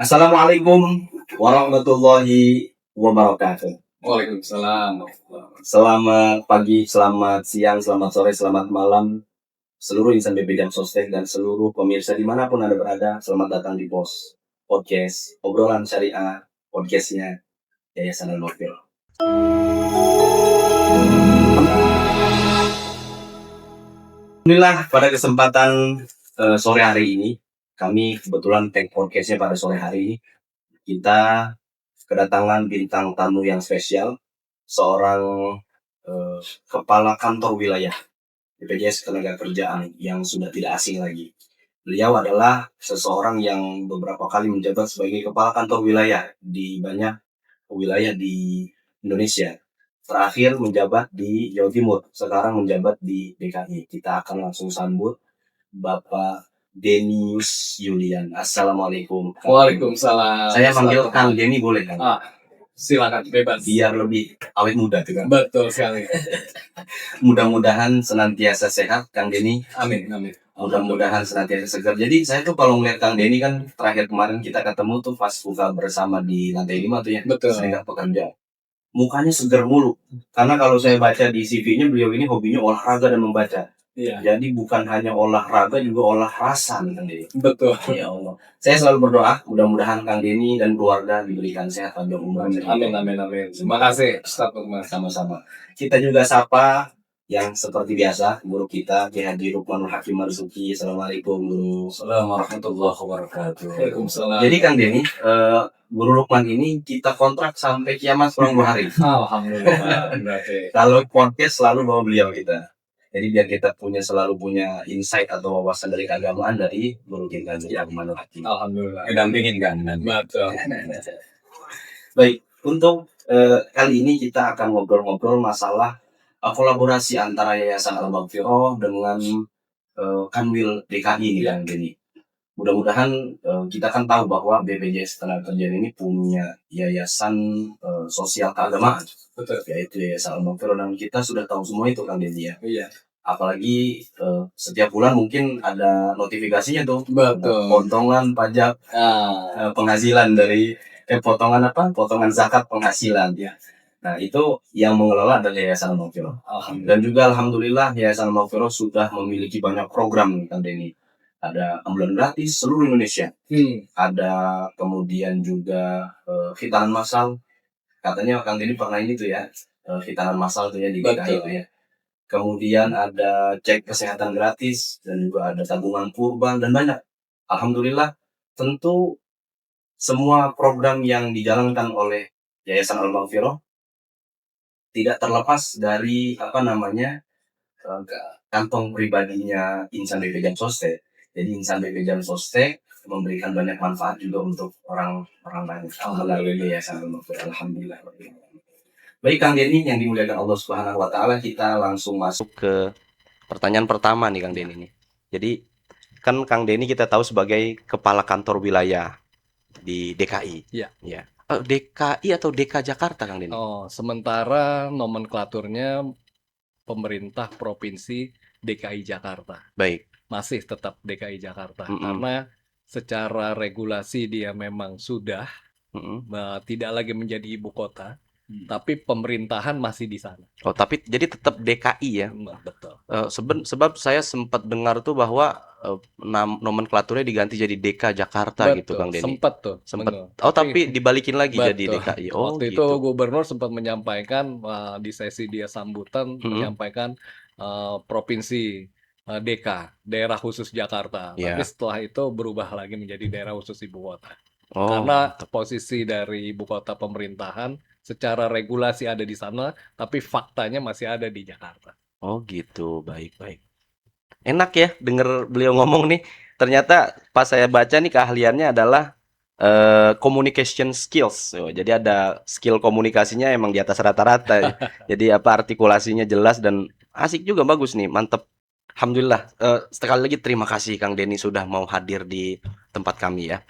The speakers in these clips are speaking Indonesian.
Assalamualaikum warahmatullahi wabarakatuh. Waalaikumsalam. Selamat pagi, selamat siang, selamat sore, selamat malam seluruh insan BP Jam Sostek dan seluruh pemirsa dimanapun Anda berada. Selamat datang di POS Podcast Obrolan Syariah, podcastnya Yayasan Al-Maghfirah. Alhamdulillah pada kesempatan sore hari ini, kami kebetulan take podcastnya pada sore hari ini. Kita kedatangan bintang tamu yang spesial, seorang kepala kantor wilayah BPJS Ketenagakerjaan yang sudah tidak asing lagi. Beliau adalah seseorang yang beberapa kali menjabat sebagai kepala kantor wilayah di banyak wilayah di Indonesia. Terakhir menjabat di Jawa Timur, sekarang menjabat di DKI. Kita akan langsung sambut Bapak Denius Yulian. Assalamualaikum. Waalaikumsalam. Saya panggil Kang Deni boleh kan? Silakan bebas. Biar lebih awet muda tuh kan. Betul sekali. Mudah-mudahan senantiasa sehat Kang Deni. Amin. Mudah-mudahan senantiasa segar. Jadi saya tuh kalau ngeliat Kang Deni kan terakhir kemarin kita ketemu tuh pas buka bersama di lantai 5 tuh ya. Betul. Serikat Pekerja. Mukanya segar mulu. Karena kalau saya baca di CV-nya beliau ini hobinya olahraga dan membaca. Iya. Jadi bukan hanya olahraga juga olah rasa nih Kang Deni. Betul. Ya Allah. Saya selalu berdoa mudah-mudahan Kang Deni dan keluarga diberikan sehat panjang umur. Amin. Terima kasih Ustaz Lukman. Sama-sama. Kita juga sapa yang seperti biasa guru kita Ki Haji Lukmanul Hakim Marzuki. Assalamualaikum Guru. Assalamualaikum warahmatullahi wabarakatuh. Waalaikumsalam. Jadi Kang Deni, Guru Lukman ini kita kontrak sampai kiamat kurang 2 hari. Alhamdulillah. Kalau podcast selalu bawa beliau kita. Jadi biar kita selalu punya insight atau wawasan dari keagamaan dari Guru kita Haji Lukmanul Hakim. Alhamdulillah. Dampingin kan. Betul. Baik, untuk kali ini kita akan ngobrol-ngobrol masalah kolaborasi antara Yayasan Al-Maghfirah dengan Kanwil DKI ini Kang Deni. Mudah-mudahan kita kan tahu bahwa BPJS Ketenagakerjaan ini punya yayasan sosial keagamaan. Betul. Yaitu Yayasan Al-Maghfirah, dan kita sudah tahu semua itu Kang Deni ya. Iya. Apalagi setiap bulan mungkin ada notifikasinya tuh. Betul. Potongan pajak penghasilan dari potongan zakat penghasilan ya. Nah, itu yang mengelola adalah Yayasan Al-Maghfirah. Dan juga alhamdulillah Yayasan Al-Maghfirah sudah memiliki banyak program Kang Deni. Ada ambulan gratis seluruh Indonesia. Ada kemudian juga khitanan massal. Katanya Kang Deni pernah ini tuh ya, khitanan massal tuh ya di DKI itu ya. Kemudian ada cek kesehatan gratis dan juga ada tabungan kurban dan banyak. Alhamdulillah, tentu semua program yang dijalankan oleh Yayasan Al-Maghfirah tidak terlepas dari kantong pribadinya insan BP Jam Sostek. Jadi insan BP Jam Sostek memberikan banyak manfaat juga untuk orang lain melalui Yayasan Al-Maghfirah. Alhamdulillah. Baik Kang Deni yang dimuliakan Allah Subhanahu wa taala, kita langsung masuk ke pertanyaan pertama nih Kang Deni nih. Jadi kan Kang Deni kita tahu sebagai kepala kantor wilayah di DKI. Iya. Ya. DKI atau DK Jakarta Kang Deni? Sementara nomenklaturnya pemerintah provinsi DKI Jakarta. Baik. Masih tetap DKI Jakarta karena secara regulasi dia memang sudah tidak lagi menjadi ibu kota. Tapi pemerintahan masih di sana. Tapi jadi tetap DKI ya? Betul. Sebab saya sempat dengar tuh bahwa nomenklaturnya diganti jadi DK Jakarta. Betul, gitu Kang Deni. Sempat. Tapi dibalikin lagi jadi DKI. Waktu itu gubernur sempat menyampaikan di sesi dia sambutan menyampaikan provinsi DK, daerah khusus Jakarta. Tapi setelah itu berubah lagi menjadi daerah khusus ibu kota. Karena posisi dari ibu kota pemerintahan secara regulasi ada di sana, tapi faktanya masih ada di Jakarta. Oh gitu, baik. Enak ya denger beliau ngomong nih. Ternyata pas saya baca nih keahliannya adalah communication skills. Jadi ada skill komunikasinya emang di atas rata-rata. Jadi artikulasinya jelas dan asik juga, bagus nih, mantep. Alhamdulillah. Sekali lagi terima kasih Kang Deni sudah mau hadir di tempat kami ya.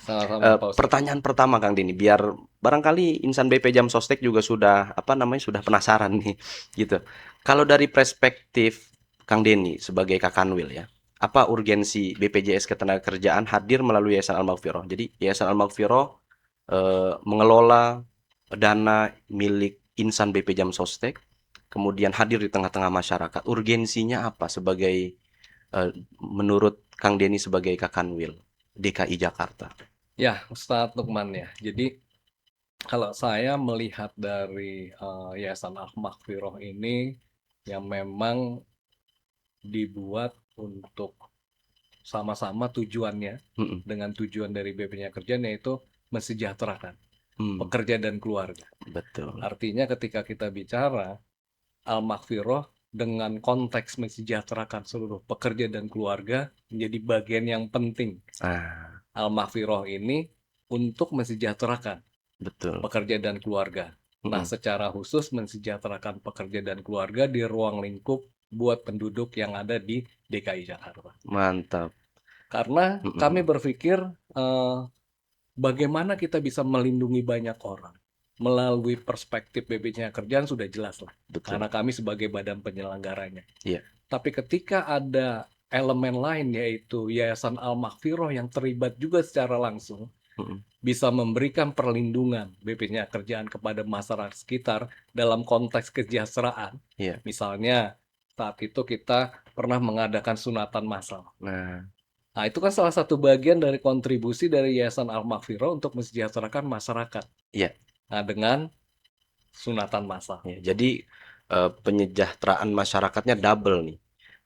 Pertanyaan pertama Kang Deni, biar barangkali insan BP Jam Sostek juga sudah sudah penasaran nih gitu. Kalau dari perspektif Kang Deni sebagai Kakanwil ya, apa urgensi BPJS Ketenagakerjaan hadir melalui Yayasan Al-Maghfirah? Jadi Yayasan Al-Maghfirah mengelola dana milik insan BP Jam Sostek, kemudian hadir di tengah-tengah masyarakat. Urgensinya apa sebagai menurut Kang Denny sebagai Kakanwil DKI Jakarta? Ya, Ustadz Lukman ya. Jadi kalau saya melihat dari Yayasan Al-Maghfirah ini yang memang dibuat untuk sama-sama tujuannya Mm-mm. dengan tujuan dari BP-nya Kerjaan yaitu mensejahterakan Hmm, pekerja dan keluarga. betul. Artinya ketika kita bicara Al-Maghfirah dengan konteks mensejahterakan seluruh pekerja dan keluarga menjadi bagian yang penting. Ah, Al-Maghfirah ini untuk mensejahterakan betul. pekerja dan keluarga. Nah, Mm-mm. secara khusus mensejahterakan pekerja dan keluarga di ruang lingkup buat penduduk yang ada di DKI Jakarta. Mantap. Karena kami Mm-mm. berpikir eh, bagaimana kita bisa melindungi banyak orang melalui perspektif BPJS Kerjaan sudah jelas lah. Betul. Karena kami sebagai badan penyelenggaranya. Iya. Tapi ketika ada elemen lain yaitu Yayasan Al-Maghfirah yang terlibat juga secara langsung Mm-mm. bisa memberikan perlindungan BPJS Kerjaan kepada masyarakat sekitar dalam konteks kesejahteraan. Iya. Misalnya saat itu kita pernah mengadakan sunatan massal. Nah, Nah, itu kan salah satu bagian dari kontribusi dari Yayasan Al-Maghfirah untuk mensejahterakan masyarakat. iya. Nah, dengan sunatan massal. Ya, jadi penyejahteraan masyarakatnya double nih.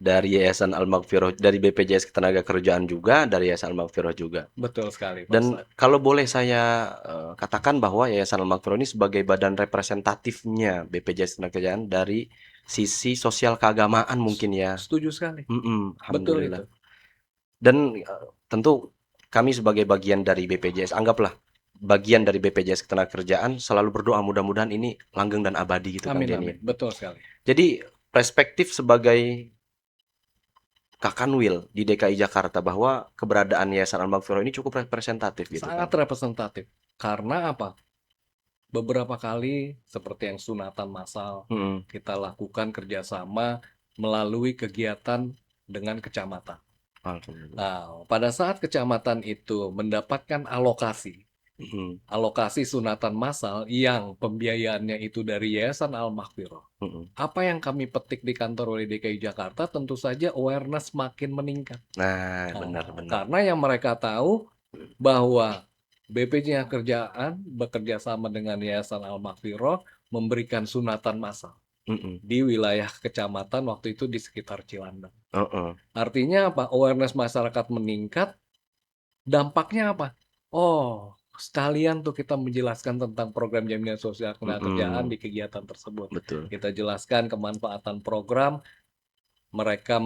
Dari Yayasan Al-Maghfirah, dari BPJS Ketenagakerjaan juga, dari Yayasan Al-Maghfirah juga. Betul sekali, Pak Dan Ustadz. kalau boleh saya katakan bahwa Yayasan Al-Maghfirah ini sebagai badan representatifnya BPJS Ketenagakerjaan dari sisi sosial keagamaan mungkin ya. Setuju sekali. Betul Alhamdulillah. itu. Dan tentu kami sebagai bagian dari BPJS, anggaplah bagian dari BPJS Ketenagakerjaan, selalu berdoa mudah-mudahan ini langgeng dan abadi gitu Kang Amin, Denny. amin. Betul sekali. Jadi perspektif sebagai Kakanwil di DKI Jakarta bahwa keberadaan Yayasan Al-Maghfirah ini cukup representatif gitu Sangat Kang. representatif. Karena apa? Beberapa kali seperti yang sunatan massal, Mm-mm. kita lakukan kerjasama melalui kegiatan dengan kecamatan. Alhamdulillah. Nah, pada saat kecamatan itu mendapatkan alokasi Mm-mm. sunatan massal yang pembiayaannya itu dari Yayasan Al-Maghfirah. Mm-mm. Apa yang kami petik di kantor Wali DKI Jakarta tentu saja awareness makin meningkat. Nah, Nah, benar-benar. karena yang mereka tahu bahwa BPJS Kerjaan bekerja sama dengan Yayasan Al-Maghfirah memberikan sunatan massal Mm-mm. di wilayah kecamatan waktu itu di sekitar Cilandak. Uh-uh. Artinya apa? Awareness masyarakat meningkat. Dampaknya apa? Oh, sekalian tuh kita menjelaskan tentang program jaminan sosial ketenagakerjaan Mm-mm. di kegiatan tersebut. Betul. Kita jelaskan kemanfaatan program, mereka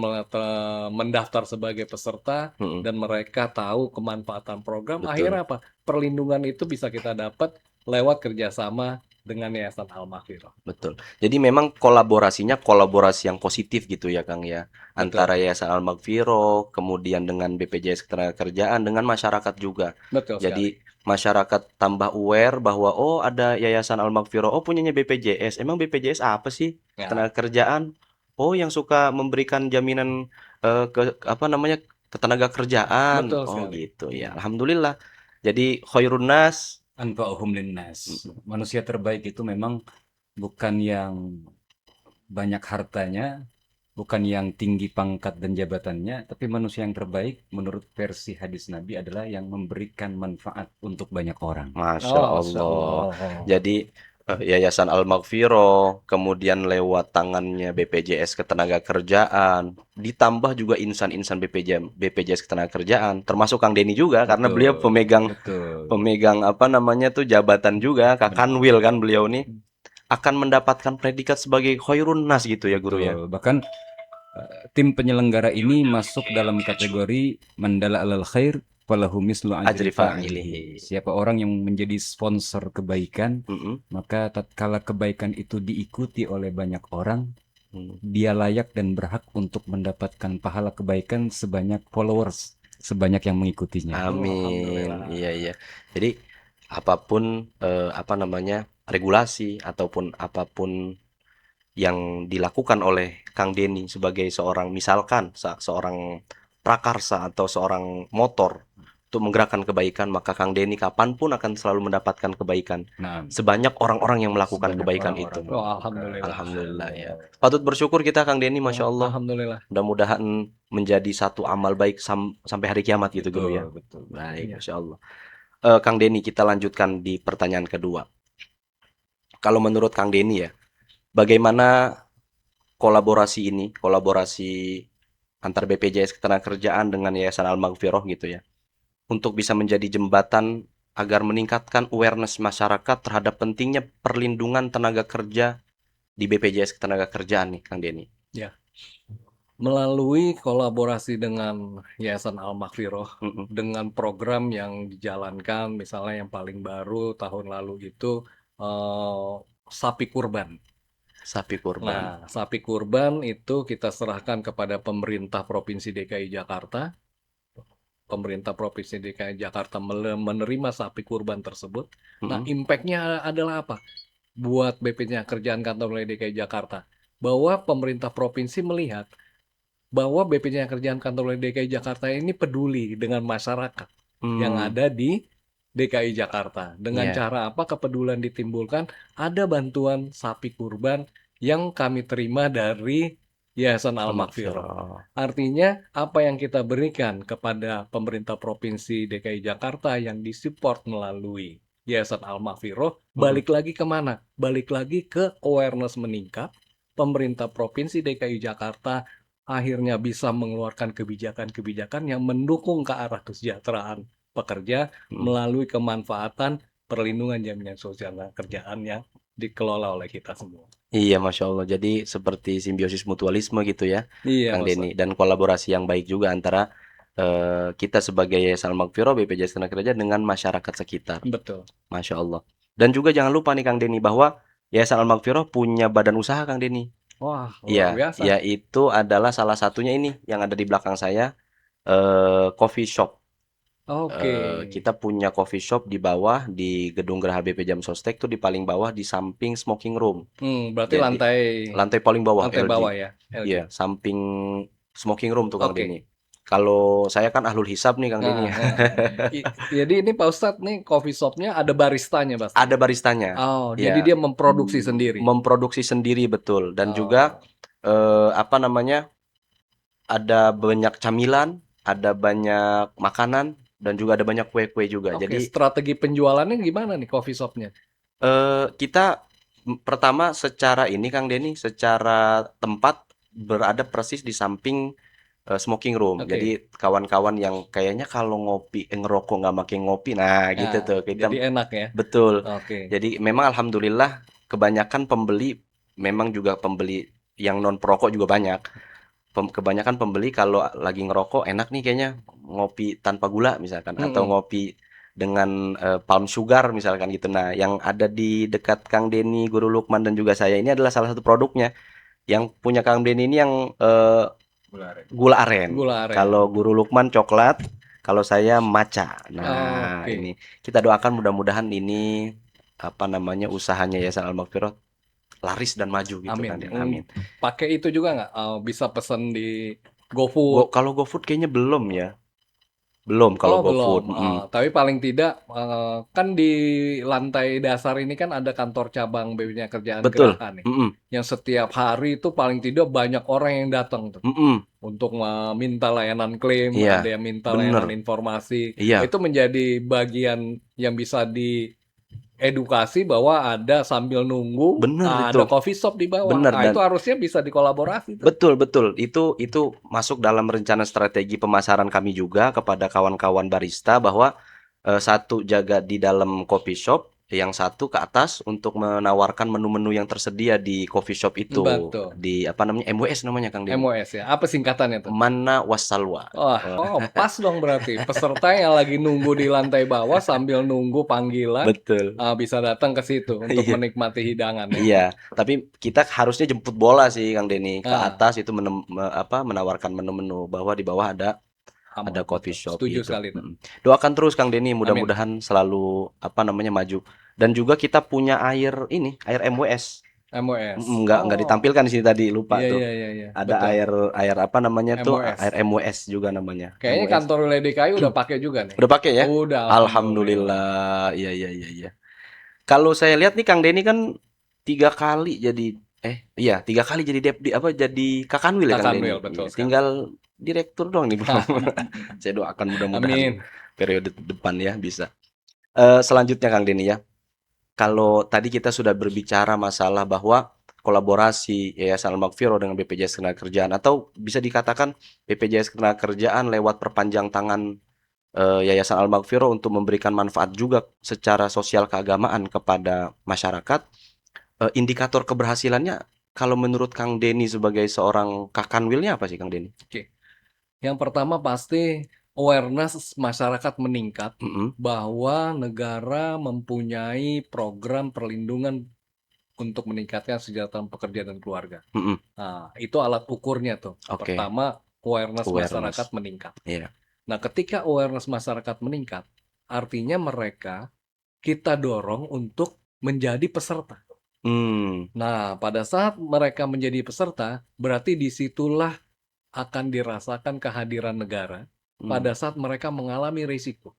mendaftar sebagai peserta, Mm-mm. dan mereka tahu kemanfaatan program. Betul. Akhirnya apa? Perlindungan itu bisa kita dapat lewat kerjasama dengan Yayasan Al-Maghfirah. Betul. Jadi memang kolaborasinya kolaborasi yang positif gitu ya Kang ya. Antara Betul, Yayasan Al-Maghfirah, kemudian dengan BPJS Ketenagakerjaan, dengan masyarakat juga. betul sekali. Jadi masyarakat tambah aware bahwa oh ada Yayasan Al-Maghfirah, oh punyanya BPJS. Emang BPJS apa sih? Ya, Ketenagakerjaan. Oh yang suka memberikan jaminan ke apa namanya ketenagakerjaan. betul Oh sekali. gitu ya. Alhamdulillah. Jadi khairun nas. Anfa'uhum linnas. Manusia terbaik itu memang bukan yang banyak hartanya, bukan yang tinggi pangkat dan jabatannya, tapi manusia yang terbaik menurut versi hadis Nabi adalah yang memberikan manfaat untuk banyak orang. Masya Oh, Masya Allah. Allah. Jadi Yayasan Al-Maghfirah, kemudian lewat tangannya BPJS Ketenagakerjaan, ditambah juga insan-insan BPJS Ketenagakerjaan, termasuk Kang Denny juga, karena beliau Betul. pemegang apa namanya tuh jabatan juga, Kakanwil kan beliau nih, akan mendapatkan predikat sebagai khairun nas gitu ya guru ya. Betul. Bahkan tim penyelenggara ini masuk dalam kategori mandala alal khair falahu mislu ajri Ajri fa'ilihi. fa'ilihi. Siapa orang yang menjadi sponsor kebaikan, Mm-mm. maka tatkala kebaikan itu diikuti oleh banyak orang, Mm. dia layak dan berhak untuk mendapatkan pahala kebaikan sebanyak followers, sebanyak yang mengikutinya. Amin. Alhamdulillah. Iya iya. Jadi apapun apa namanya regulasi ataupun apapun yang dilakukan oleh Kang Denny sebagai seorang misalkan seorang prakarsa atau seorang motor untuk menggerakkan kebaikan, maka Kang Denny kapanpun akan selalu mendapatkan kebaikan. Nah, Sebanyak orang-orang yang melakukan sebanyak kebaikan orang-orang itu. yang Oh, melakukan. alhamdulillah. Alhamdulillah ya. Patut bersyukur kita Kang Denny, Masya Allah. Alhamdulillah. Mudah-mudahan menjadi satu amal baik sampai hari kiamat gitu Guru ya. Betul. Baik, Iya. Masya Allah. Kang Denny, kita lanjutkan di pertanyaan kedua. Kalau menurut Kang Denny ya, bagaimana kolaborasi antar BPJS Ketenagakerjaan dengan Yayasan Al-Maghfirah gitu ya, untuk bisa menjadi jembatan agar meningkatkan awareness masyarakat terhadap pentingnya perlindungan tenaga kerja di BPJS Ketenagakerjaan nih, Kang Denny. Melalui kolaborasi dengan Yayasan Al-Maghfirah Mm-mm. dengan program yang dijalankan, misalnya yang paling baru tahun lalu itu sapi kurban. Sapi kurban. Nah, sapi kurban itu kita serahkan kepada pemerintah Provinsi DKI Jakarta. Pemerintah Provinsi DKI Jakarta menerima sapi kurban tersebut. Nah, Mm-mm. impact-nya adalah apa? Buat BPJS Kerjaan Kantor Wilayah DKI Jakarta. Bahwa pemerintah provinsi melihat bahwa BPJS Kerjaan Kantor Wilayah DKI Jakarta ini peduli dengan masyarakat yang ada di DKI Jakarta. Dengan Yeah. cara apa kepedulian ditimbulkan? Ada bantuan sapi kurban yang kami terima dari Yayasan Al-Maghfirah. Artinya apa yang kita berikan kepada pemerintah Provinsi DKI Jakarta yang disupport melalui Yayasan Al-Maghfirah, balik lagi kemana? Balik lagi ke awareness meningkat. Pemerintah Provinsi DKI Jakarta akhirnya bisa mengeluarkan kebijakan-kebijakan yang mendukung ke arah kesejahteraan pekerja melalui kemanfaatan perlindungan jaminan sosial dan kerjaan yang dikelola oleh kita semua. Iya, Masya Allah. Jadi seperti simbiosis mutualisme gitu ya, Iya, Kang Pak Denny. Dan kolaborasi yang baik juga antara kita sebagai Yayasan Al-Maghfirah, BPJS Ketenagakerjaan dengan masyarakat sekitar. Betul. Masya Allah. Dan juga jangan lupa nih Kang Denny, bahwa Yayasan Al-Maghfirah punya badan usaha Kang Denny. Wah, luar Iya, biasa. yaitu adalah salah satunya ini yang ada di belakang saya, coffee shop. Oke. Kita punya coffee shop di bawah di Gedung Geraha BP Jam Sostek tuh, di paling bawah di samping smoking room. Berarti Jadi, lantai paling bawah lantai LG. bawah ya, LG. Iya, samping smoking room tuh Kang Oke. Denny. Kalau saya kan ahlul hisab nih Kang Denny. Jadi ini Pak Ustadz nih coffee shopnya ada baristanya pasti. Ada baristanya. Oh, Ya, jadi dia memproduksi sendiri. memproduksi sendiri betul. Dan juga apa namanya, ada banyak camilan, ada banyak makanan, dan juga ada banyak kue-kue juga. Oke, Jadi strategi penjualannya gimana nih coffee shopnya? kita pertama secara ini Kang Denny, secara tempat berada persis di samping smoking room. Oke. Jadi kawan-kawan yang kayaknya kalau ngerokok nggak makin ngopi, nah gitu tuh kita. Jadi enak ya. Betul. Oke. Jadi memang alhamdulillah kebanyakan pembeli memang juga pembeli yang non perokok juga banyak. Kebanyakan pembeli kalau lagi ngerokok enak nih kayaknya ngopi tanpa gula misalkan, atau ngopi dengan palm sugar misalkan gitu. Nah, yang ada di dekat Kang Denny, Guru Lukman dan juga saya ini adalah salah satu produknya. Yang punya Kang Denny ini yang gula aren. Gula aren. Kalau Guru Lukman coklat, kalau saya matcha. Nah, Oke. ini kita doakan mudah-mudahan ini apa namanya, usahanya Yayasan Al-Maghfirah laris dan maju gitu. Amin. Kan ya. Amin. Pakai itu juga nggak? Bisa pesan di GoFood. Kalau GoFood kayaknya belum ya. Belum kalau GoFood. Belum. Tapi paling tidak kan di lantai dasar ini kan ada kantor cabang BPJS Kerjaan Betul. Geraha nih. Yang setiap hari itu paling tidak banyak orang yang datang tuh. Untuk meminta layanan klaim, Iya, ada yang minta bener. layanan informasi. Iya. Itu menjadi bagian yang bisa diedukasi bahwa ada sambil nunggu, Bener ada itu. coffee shop di bawah. Bener, Nah, dan itu harusnya bisa dikolaborasi tuh. betul. Itu masuk dalam rencana strategi pemasaran kami juga kepada kawan-kawan barista, bahwa satu jaga di dalam coffee shop, yang satu ke atas untuk menawarkan menu-menu yang tersedia di coffee shop itu. Betul. Di apa namanya, MWS namanya Kang Denny. MOS ya. Apa singkatannya tuh? Manna Wassalwa. Pas dong berarti. Peserta yang lagi nunggu di lantai bawah sambil nunggu panggilan Betul. bisa datang ke situ untuk Iya. menikmati hidangan. Ya. Iya, tapi kita harusnya jemput bola sih Kang Denny ke atas itu menawarkan menu-menu, bahwa di bawah ada coffee shop. Setuju gitu. sekali tuh. Doakan terus Kang Denny, mudah-mudahan selalu apa namanya, maju. Dan juga kita punya air MWS. MOS. Nggak ditampilkan di sini tadi, lupa Iya, tuh. iya, iya, iya. Ada Betul. air apa namanya tuh? MOS. Air MOS juga namanya. Kayaknya MOS. kantor wilayah DKI udah pakai juga nih. Udah pakai ya? Udah, alhamdulillah. Alhamdulillah. Iya, iya, iya, iya. Kalau saya lihat nih Kang Denny kan 3 kali jadi iya 3 kali jadi apa jadi Kakanwil ya Kang Denny. Kakanwil, betul Iya, sekali. tinggal direktur doang nih belum. Saya doakan mudah-mudahan Amin. periode depan ya bisa. Selanjutnya Kang Denny ya. Kalau tadi kita sudah berbicara masalah bahwa kolaborasi Yayasan Al-Maghfirah dengan BPJS Ketenagakerjaan atau bisa dikatakan BPJS Ketenagakerjaan lewat perpanjang tangan Yayasan Al-Maghfirah untuk memberikan manfaat juga secara sosial keagamaan kepada masyarakat. Indikator keberhasilannya kalau menurut Kang Denny sebagai seorang Kakanwilnya apa sih Kang Denny? Oke. Yang pertama pasti awareness masyarakat meningkat Mm-mm. bahwa negara mempunyai program perlindungan untuk meningkatkan kesejahteraan pekerja dan keluarga. Mm-mm. Nah, itu alat ukurnya tuh. Oke. Pertama, awareness Awareness. masyarakat meningkat. Iya. Nah, ketika awareness masyarakat meningkat, artinya kita dorong untuk menjadi peserta. Nah, pada saat mereka menjadi peserta, berarti disitulah akan dirasakan kehadiran negara pada saat mereka mengalami risiko.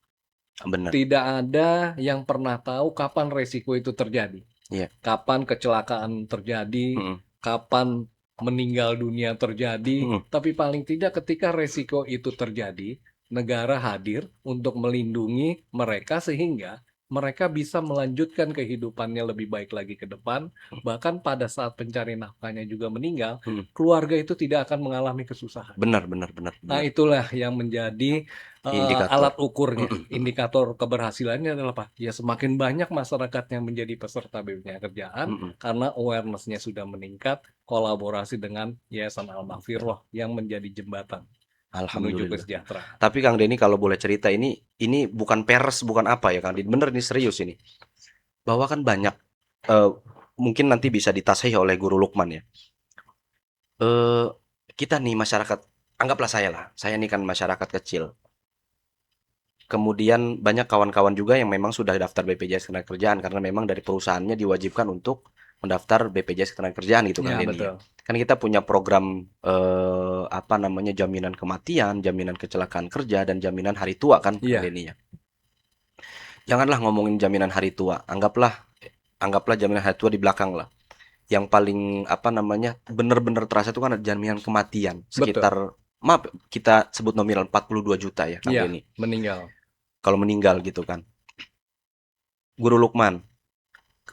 Benar. Tidak ada yang pernah tahu kapan risiko itu terjadi. Iya. Kapan kecelakaan terjadi, Mm-mm. kapan meninggal dunia terjadi, tapi paling tidak ketika risiko itu terjadi, negara hadir untuk melindungi mereka sehingga mereka bisa melanjutkan kehidupannya lebih baik lagi ke depan. Bahkan pada saat pencari nafkahnya juga meninggal, keluarga itu tidak akan mengalami kesusahan. Benar. Nah, itulah yang menjadi Indikator. alat ukurnya. Indikator keberhasilannya adalah apa? Ya semakin banyak masyarakat yang menjadi peserta BPJS Kerjaan karena awareness-nya sudah meningkat, kolaborasi dengan Yayasan Al-Maghfirah yang menjadi jembatan menuju Alhamdulillah. kesejahteraan. Tapi Kang Denny kalau boleh cerita ini bukan peres, bukan apa ya Kang Denny. Bener nih serius ini. Bahwa kan banyak mungkin nanti bisa ditasih oleh Guru Lukman ya. Kita nih masyarakat, anggaplah saya nih kan masyarakat kecil. Kemudian banyak kawan-kawan juga yang memang sudah daftar BPJS Ketenagakerjaan karena memang dari perusahaannya diwajibkan untuk mendaftar BPJS Ketenagakerjaan gitu kan Ya, Denny. betul. Kan kita punya program apa namanya jaminan kematian, jaminan kecelakaan kerja dan jaminan hari tua kan Iya. Denny ya. Janganlah ngomongin jaminan hari tua, anggaplah jaminan hari tua di belakang lah. Yang paling apa namanya benar-benar terasa itu kan jaminan kematian sekitar maaf kita sebut nominal 42 juta ya Kang Iya, Denny. meninggal. Kalau meninggal gitu kan. Guru Lukman,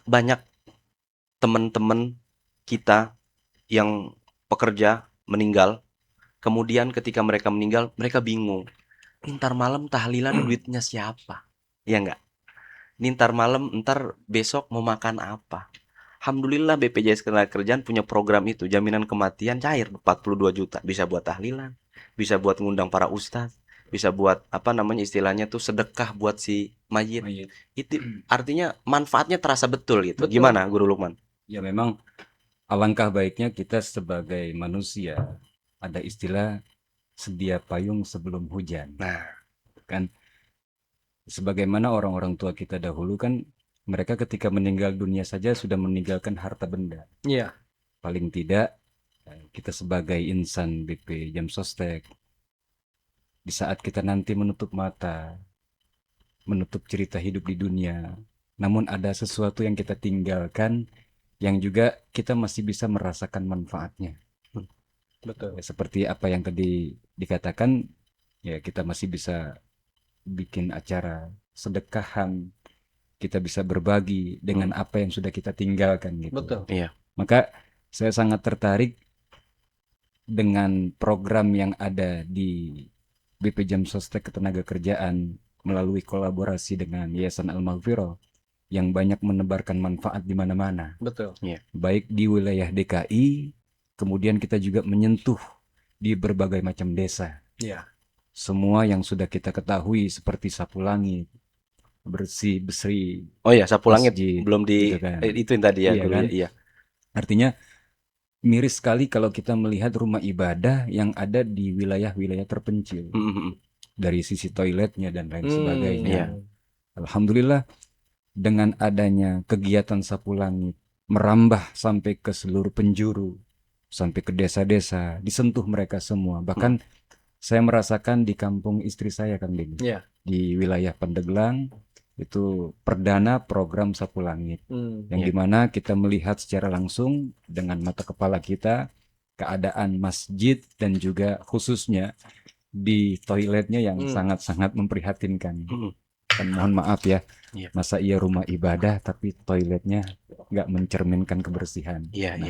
banyak teman-teman kita yang pekerja meninggal, kemudian ketika mereka meninggal, mereka bingung. Ntar malam tahlilan duitnya siapa? Ya enggak? Ntar malam, ntar besok mau makan apa? Alhamdulillah BPJS Ketenagakerjaan punya program itu, jaminan kematian cair 42 juta. Bisa buat tahlilan, bisa buat ngundang para ustadz, bisa buat apa namanya istilahnya tuh sedekah buat si mayit. Itu artinya manfaatnya terasa betul gitu. Betul. Gimana Guru Lukman? Ya memang alangkah baiknya kita sebagai manusia ada istilah sedia payung sebelum hujan. Nah, Kan sebagaimana orang-orang tua kita dahulu kan mereka ketika meninggal dunia saja sudah meninggalkan harta benda. Iya. Paling tidak kita sebagai insan BP Jam Sostek di saat kita nanti menutup mata, menutup cerita hidup di dunia, namun ada sesuatu yang kita tinggalkan yang juga kita masih bisa merasakan manfaatnya. Betul. Seperti apa yang tadi dikatakan, ya kita masih bisa bikin acara sedekahan, kita bisa berbagi dengan apa yang sudah kita tinggalkan gitu. Betul. Iya. Maka saya sangat tertarik dengan program yang ada di BP Jam Sostek Ketenagakerjaan melalui kolaborasi dengan Yayasan Al-Maghfirah yang banyak menebarkan manfaat di mana-mana. Betul. Baik di wilayah DKI, kemudian kita juga menyentuh di berbagai macam desa. Iya. Semua yang sudah kita ketahui seperti Sapu Langit, Bersih Besri. Oh ya, Sapu Langit Masjid, belum di gitu kan. itu yang tadi ya Iya Guru kan? ya. Iya. Artinya miris sekali kalau kita melihat rumah ibadah yang ada di wilayah-wilayah terpencil dari sisi toiletnya dan lain sebagainya. iya. Alhamdulillah dengan adanya kegiatan Sapu Langit merambah sampai ke seluruh penjuru, sampai ke desa-desa, disentuh mereka semua. Bahkan saya merasakan di kampung istri saya, Kang Denny, Iya. di wilayah Pandeglang, itu perdana program Sapu Langit, yang dimana kita melihat secara langsung dengan mata kepala kita keadaan masjid dan juga khususnya di toiletnya yang sangat-sangat memprihatinkan. Dan mohon maaf ya, masa iya rumah ibadah tapi toiletnya nggak mencerminkan kebersihan.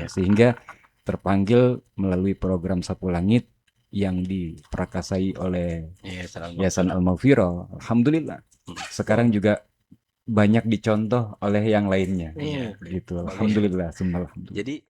Sehingga terpanggil melalui program Sapu Langit yang diperakasai oleh Yayasan Al-Maghfirah. Alhamdulillah. Sekarang juga banyak dicontoh oleh yang lainnya. Gitu. Alhamdulillah. Alhamdulillah. Jadi